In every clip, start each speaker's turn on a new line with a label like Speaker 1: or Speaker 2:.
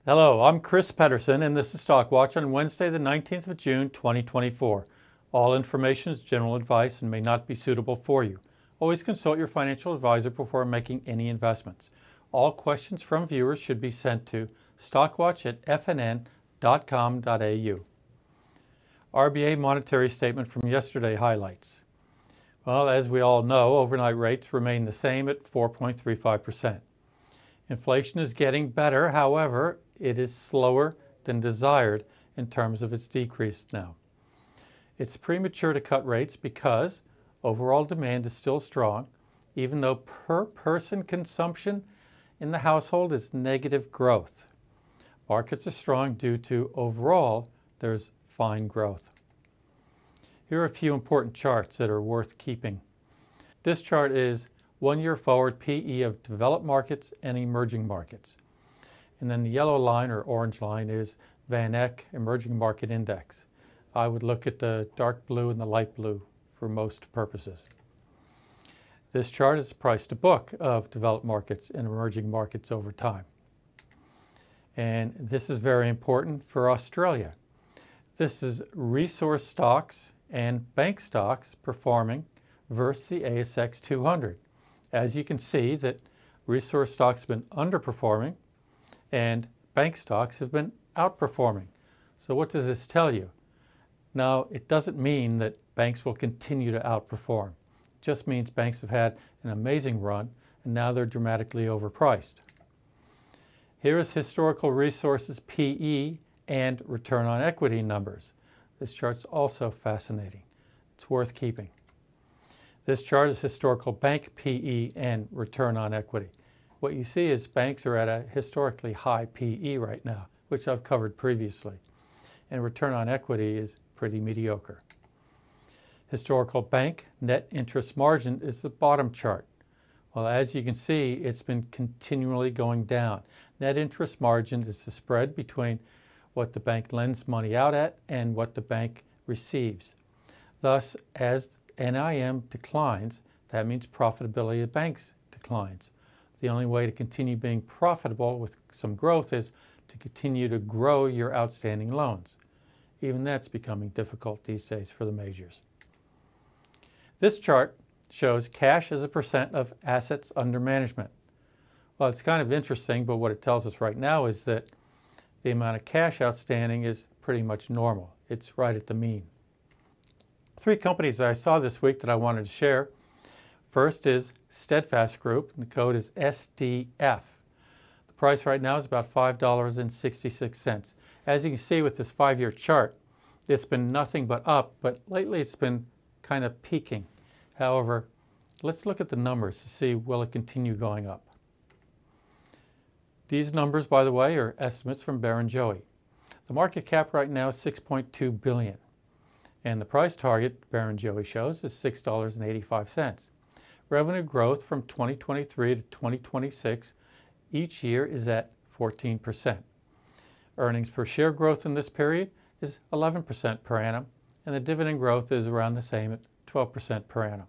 Speaker 1: Hello, I'm Chris Pedersen, and this is Stock Watch on Wednesday, the 19th of June, 2024. All information is general advice and may not be suitable for you. Always consult your financial advisor before making any investments. All questions from viewers should be sent to stockwatch@fnn.com.au. RBA monetary statement from yesterday highlights. Well, as we all know, overnight rates remain the same at 4.35%. Inflation is getting better, however, it is slower than desired in terms of its decrease now. It's premature to cut rates because overall demand is still strong, even though per-person consumption in the household is negative growth. Markets are strong due to overall there's fine growth. Here are a few important charts that are worth keeping. This chart is 1 year forward PE of developed markets and emerging markets. And then the yellow line or orange line is Van Eck Emerging Market Index. I would look at the dark blue and the light blue for most purposes. This chart is price to book of developed markets and emerging markets over time. And this is very important for Australia. This is resource stocks and bank stocks performing versus the ASX 200. As you can see that resource stocks have been underperforming and bank stocks have been outperforming. So what does this tell you? Now, it doesn't mean that banks will continue to outperform. It just means banks have had an amazing run and now they're dramatically overpriced. Here is historical resources PE and return on equity numbers. This chart's also fascinating. It's worth keeping. This chart is historical bank PE and return on equity. What you see is banks are at a historically high PE right now, which I've covered previously, and return on equity is pretty mediocre. Historical bank net interest margin is the bottom chart. Well, as you can see, it's been continually going down. Net interest margin is the spread between what the bank lends money out at and what the bank receives. Thus, as NIM declines, that means profitability of banks declines. The only way to continue being profitable with some growth is to continue to grow your outstanding loans. Even that's becoming difficult these days for the majors. This chart shows cash as a percent of assets under management. Well, it's kind of interesting, but what it tells us right now is that the amount of cash outstanding is pretty much normal. It's right at the mean. 3 companies that I saw this week that I wanted to share. First is Steadfast Group, and the code is SDF. The price right now is about $5.66. As you can see with this 5-year chart, it's been nothing but up, but lately it's been kind of peaking. However, let's look at the numbers to see will it continue going up. These numbers, by the way, are estimates from Barrenjoey. The market cap right now is $6.2 billion. And the price target Barrenjoey shows is $6.85. Revenue growth from 2023 to 2026 each year is at 14%. Earnings per share growth in this period is 11% per annum, and the dividend growth is around the same at 12% per annum.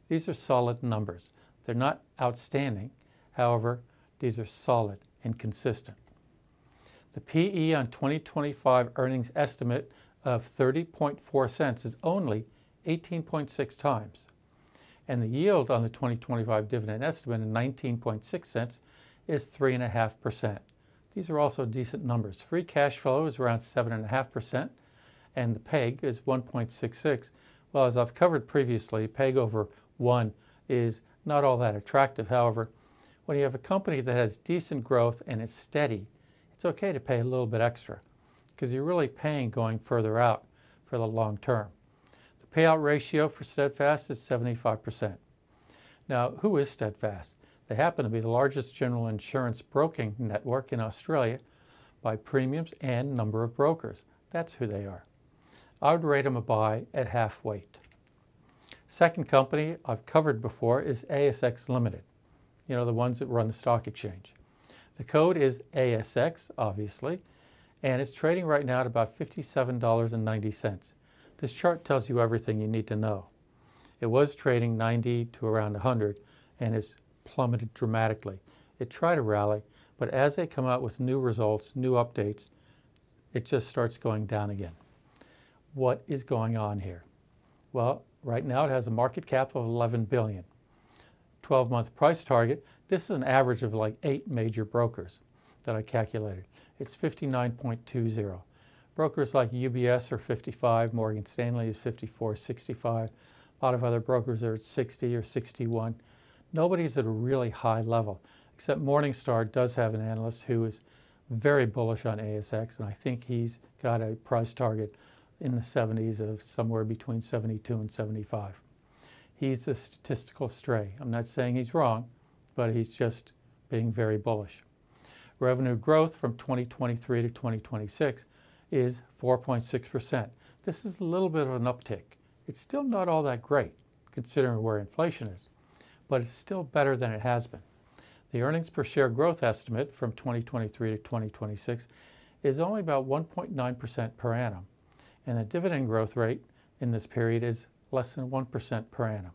Speaker 1: These are solid numbers. They're not outstanding. However, these are solid and consistent. The PE on 2025 earnings estimate of 30.4 cents is only 18.6 times. And the yield on the 2025 dividend estimate of 19.6 cents is 3.5%. These are also decent numbers. Free cash flow is around 7.5%, and the PEG is 1.66. Well, as I've covered previously, PEG over 1 is not all that attractive. However, when you have a company that has decent growth and is steady, it's okay to pay a little bit extra because you're really paying going further out for the long term. The payout ratio for Steadfast is 75%. Now, who is Steadfast? They happen to be the largest general insurance broking network in Australia by premiums and number of brokers. That's who they are. I would rate them a buy at half weight. Second company I've covered before is ASX Limited. You know, the ones that run the stock exchange. The code is ASX, obviously, and it's trading right now at about $57.90. This chart tells you everything you need to know. It was trading 90 to around 100 and has plummeted dramatically. It tried to rally, But as they come out with new results, new updates, it just starts going down again. What is going on here? Well, right now it has a market cap of 11 billion. 12-month price target, this is an average of like 8 major brokers that I calculated. It's 59.20. Brokers like UBS are 55, Morgan Stanley is 54, 65. A lot of other brokers are at 60 or 61. Nobody's at a really high level, except Morningstar does have an analyst who is very bullish on ASX, and I think he's got a price target in the 70s of somewhere between 72 and 75. He's a statistical stray. I'm not saying he's wrong, but he's just being very bullish. Revenue growth from 2023 to 2026 is 4.6%. This is a little bit of an uptick. It's still not all that great, considering where inflation is, but it's still better than it has been. The earnings per share growth estimate from 2023 to 2026 is only about 1.9% per annum, and the dividend growth rate in this period is less than 1% per annum.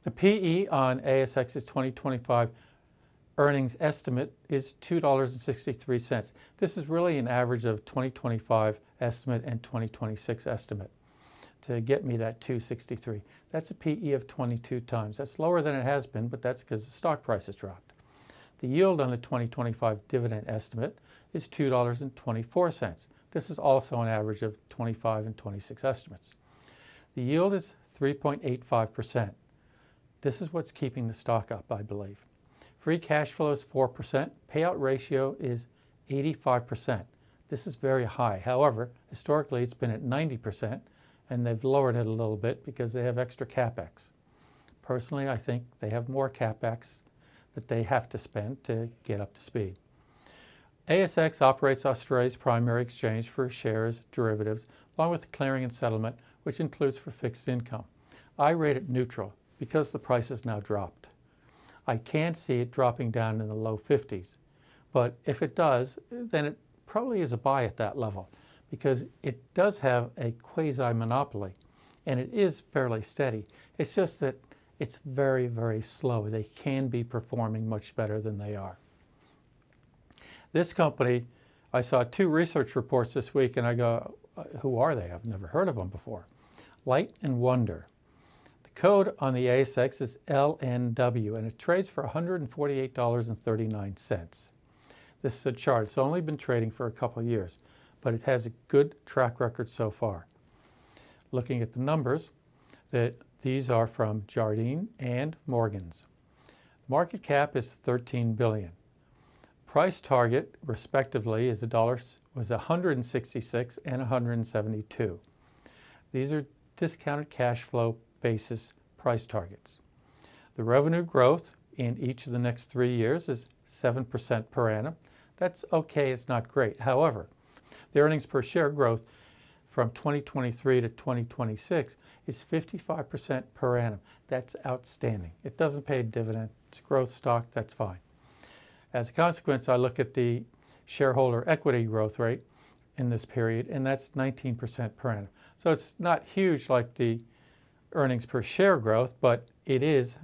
Speaker 1: The PE on ASX's 2025 earnings estimate is $2.63. This is really an average of 2025 estimate and 2026 estimate to get me that 263. That's a PE of 22 times. That's lower than it has been, but that's because the stock price has dropped. The yield on the 2025 dividend estimate is $2.24. This is also an average of 25 and 26 estimates. The yield is 3.85%. This is what's keeping the stock up, I believe. Free cash flow is 4%. Payout ratio is 85%. This is very high. However, historically it's been at 90%, and they've lowered it a little bit because they have extra CapEx. Personally, I think they have more CapEx that they have to spend to get up to speed. ASX operates Australia's primary exchange for shares, derivatives, along with the clearing and settlement, which includes for fixed income. I rate it neutral because the price has now dropped. I can't see it dropping down in the low 50s, but if it does, then it probably is a buy at that level because it does have a quasi-monopoly and it is fairly steady. It's just that it's very, very slow. They can be performing much better than they are. This company, I saw 2 research reports this week and I go, who are they? I've never heard of them before. Light and Wonder. The code on the ASX is LNW and it trades for $148.39. This is a chart. It's only been trading for a couple of years, but it has a good track record so far. Looking at the numbers, these are from Jardine and Morgan's. Market cap is $13 billion. Price target, respectively, was $166 and $172. These are discounted cash flow basis price targets. The revenue growth in each of the next 3 years is 7% per annum. That's okay, it's not great. However, the earnings per share growth from 2023 to 2026 is 55% per annum. That's outstanding. It doesn't pay a dividend. It's a growth stock, that's fine. As a consequence, I look at the shareholder equity growth rate in this period, and that's 19% per annum. So it's not huge like the earnings per share growth, but it is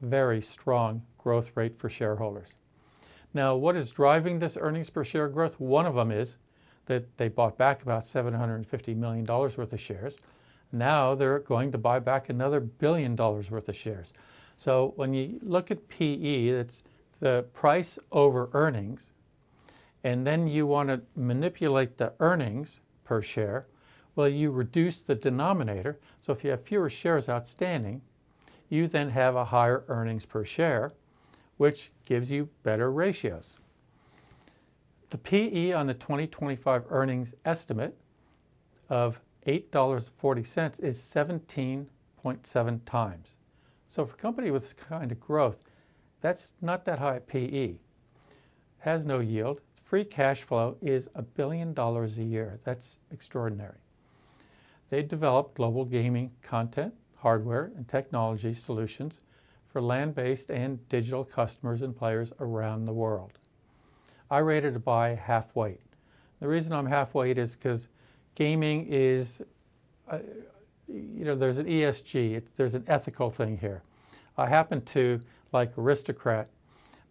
Speaker 1: very strong growth rate for shareholders. Now, what is driving this earnings per share growth? One of them is that they bought back about $750 million worth of shares. Now they're going to buy back another $1 billion worth of shares. So when you look at PE, it's the price over earnings, and then you want to manipulate the earnings per share. Well, you reduce the denominator. So if you have fewer shares outstanding, you then have a higher earnings per share, which gives you better ratios. The PE on the 2025 earnings estimate of $8.40 is 17.7 times. So for a company with this kind of growth, that's not that high a PE. Has no yield. Free cash flow is $1 billion a year. That's extraordinary. They develop global gaming content, hardware, and technology solutions for land-based and digital customers and players around the world. I rated a buy half weight. The reason I'm half weight is because gaming is, there's an ESG, there's an ethical thing here. I happen to like Aristocrat,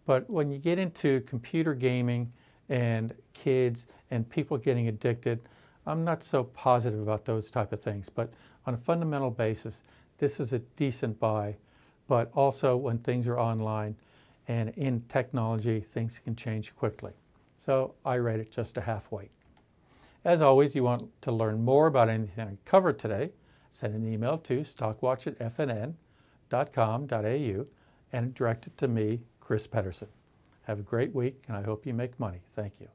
Speaker 1: But when you get into computer gaming and kids and people getting addicted, I'm not so positive about those type of things. But on a fundamental basis, this is a decent buy. But also when things are online and in technology, things can change quickly. So I rate it just a half weight. As always, you want to learn more about anything I covered today, send an email to stockwatch@fnn.com.au and direct it to me, Chris Pedersen. Have a great week, and I hope you make money. Thank you.